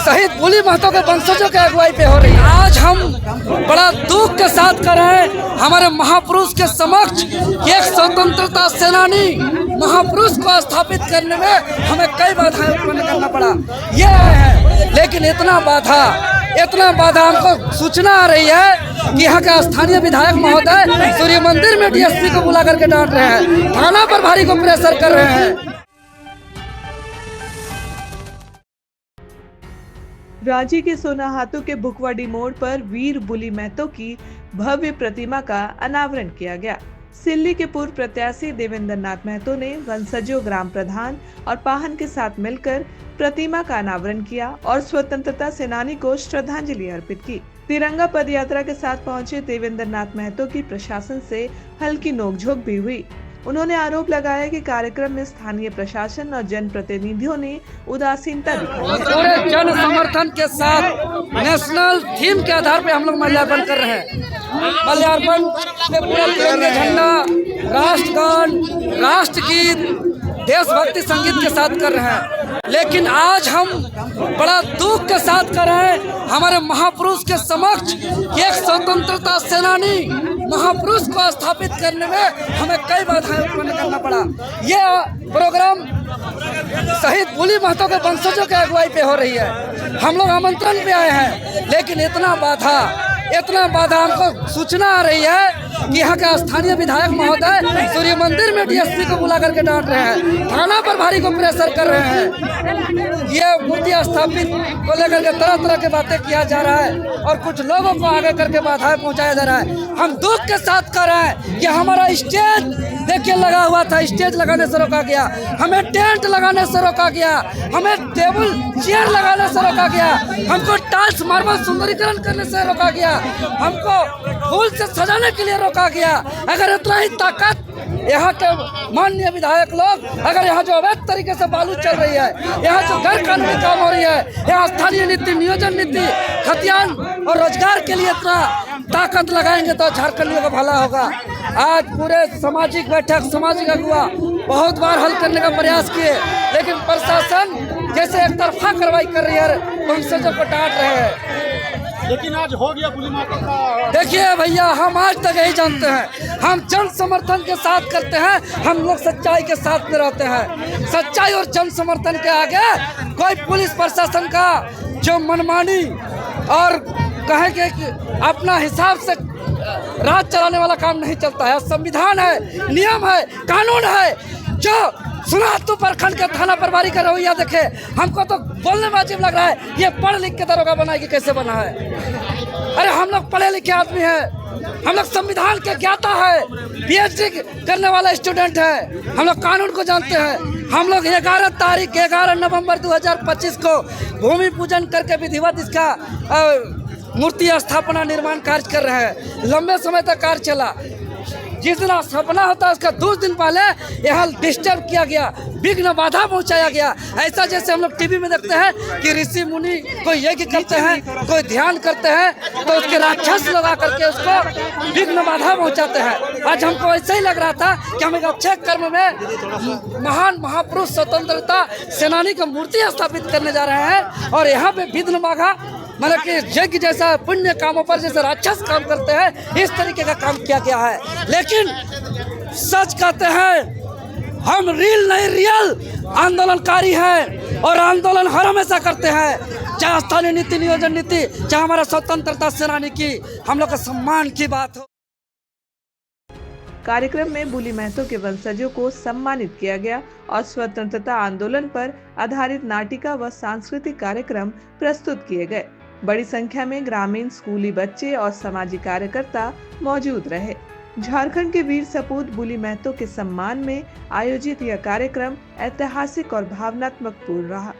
शहीद बुली महतो के वंशजों के अगुवाई पे हो रही है। आज हम बड़ा दुख के साथ कर रहे हैं हमारे महापुरुष के समक्ष एक स्वतंत्रता सेनानी महापुरुष को स्थापित करने में हमें कई बाधाएं उत्पन्न करना पड़ा। ये है, लेकिन इतना बाधा हमको सूचना आ रही है कि यहाँ के स्थानीय विधायक महोदय सूर्य मंदिर में डीएसपी को बुला करके डांट रहे हैं, थाना प्रभारी को प्रेशर कर रहे हैं। रांची के सोनाहातू के भुकवाड़ी मोड़ पर वीर बुली महतो की भव्य प्रतिमा का अनावरण किया गया। सिल्ली के पूर्व प्रत्याशी देवेंद्र नाथ महतो ने वंशजों, ग्राम प्रधान और पाहन के साथ मिलकर प्रतिमा का अनावरण किया और स्वतंत्रता सेनानी को श्रद्धांजलि अर्पित की। तिरंगा पद यात्रा के साथ पहुंचे देवेंद्र नाथ महतो की प्रशासन से हल्की नोकझोंक भी हुई। उन्होंने आरोप लगाया कि कार्यक्रम में स्थानीय प्रशासन और जनप्रतिनिधियों ने उदासीनता दिखाई। पूरे जन समर्थन के साथ नेशनल थीम के आधार पे हम लोग माल्यार्पण कर रहे हैं। माल्यार्पण में पूरा तिरंगा झंडा, राष्ट्रगान, राष्ट्रगीत, देशभक्ति संगीत के साथ कर रहे हैं। लेकिन आज हम बड़ा दुख के साथ कर रहे हैं हमारे महापुरुष के समक्ष एक स्वतंत्रता सेनानी महापुरुष को स्थापित करने में हमें कई बाधाएं उत्पन्न करना पड़ा। ये प्रोग्राम शहीद बुली महतो के वंशजों के अगुवाई पे हो रही है। हम लोग आमंत्रण पे आए हैं, लेकिन इतना बाधा हमको सूचना आ रही है कि यहाँ के स्थानीय विधायक महोदय सूर्य मंदिर में डीएसपी को बुला करके डांट रहे हैं, थाना प्रभारी को प्रेशर कर रहे हैं। ये मूर्ति स्थापित को लेकर के तरह तरह की बातें किया जा रहा है और कुछ लोगों को आगे करके बाधाएं पहुंचाया जा रहा है। हम दुख के साथ कर रहे हैं कि हमारा स्टेज देखिए लगा हुआ था, स्टेज लगाने से रोका गया, हमें टेंट लगाने से रोका गया, हमें टेबल चेयर लगाने से रोका गया, हमको टाइल्स मार्बल सुंदरीकरण करने से रोका गया, हमको फूल से सजाने के लिए रोका गया। अगर इतना ही ताकत यहाँ के माननीय विधायक लोग, अगर यहाँ जो अवैध तरीके से बालू चल रही है, यहाँ जो गैर कानूनी काम हो रही है, यहाँ स्थानीय नीति, नियोजन नीति, खतियान और रोजगार के लिए इतना ताकत लगाएंगे तो झारखंडियों का भला होगा। आज पूरे सामाजिक बैठक, सामाजिक अगुवा बहुत बार हल करने का प्रयास किए, लेकिन प्रशासन जैसे एक तरफा कार्रवाई कर रही है, वंशजों को डांट रहे हैं। लेकिन आज हो गया बुली महतो का। देखिए भैया, हम आज तक यही जानते हैं, हम जन समर्थन के साथ करते हैं, हम लोग सच्चाई के साथ में रहते हैं। सच्चाई और जन समर्थन के आगे कोई पुलिस प्रशासन का जो मनमानी और कहें कि अपना हिसाब से राज चलाने वाला काम नहीं चलता है। संविधान है, नियम है, कानून है। जो सोनाहातू प्रखंड के थाना प्रभारी का रवैया देखे, हमको तो बोलने में अजीब लग रहा है। ये पढ़ लिख के दरोगा बना कि कैसे बना है? अरे हम लोग पढ़े लिखे आदमी हैं, हम लोग संविधान के ज्ञाता है, पीएचडी करने वाला स्टूडेंट है, हम लोग कानून को जानते हैं। हम लोग 11 नवंबर 2025 को भूमि पूजन करके विधिवत इसका मूर्ति स्थापना निर्माण कार्य कर रहे हैं। लंबे समय तक कार्य चला। जिस दिन स्थापना होता है उसका 2 दिन पहले यहाँ डिस्टर्ब किया गया, विघ्न बाधा पहुंचाया गया। ऐसा जैसे हम लोग टीवी में देखते हैं कि ऋषि मुनि कोई यज्ञ करते हैं, कोई ध्यान करते हैं, तो उसके राक्षस लगा करके उसको विघ्न बाधा पहुंचाते हैं। आज हमको ऐसा ही लग रहा था कि हम एक अच्छे कर्म में महान महापुरुष स्वतंत्रता सेनानी का मूर्ति स्थापित करने जा रहे हैं और यहाँ पे विघ्न बाधा मतलब कि यज्ञ जैसा पुण्य कामों पर जैसे राक्षस काम करते हैं, इस तरीके का काम किया गया है। लेकिन सच कहते हैं, हम रील नहीं रियल आंदोलनकारी हैं और आंदोलन हर हमेशा करते हैं, चाहे स्थानीय नीति, नियोजन नीति, चाहे हमारा स्वतंत्रता सेनानी की हम लोग का सम्मान की बात हो। कार्यक्रम में बुली महतो के वंशजों को सम्मानित किया गया और स्वतंत्रता आंदोलन पर आधारित नाटिका व सांस्कृतिक कार्यक्रम प्रस्तुत किए गए। बड़ी संख्या में ग्रामीण, स्कूली बच्चे और सामाजिक कार्यकर्ता मौजूद रहे। झारखंड के वीर सपूत बुली महतो के सम्मान में आयोजित यह कार्यक्रम ऐतिहासिक और भावनात्मक पूर्ण रहा।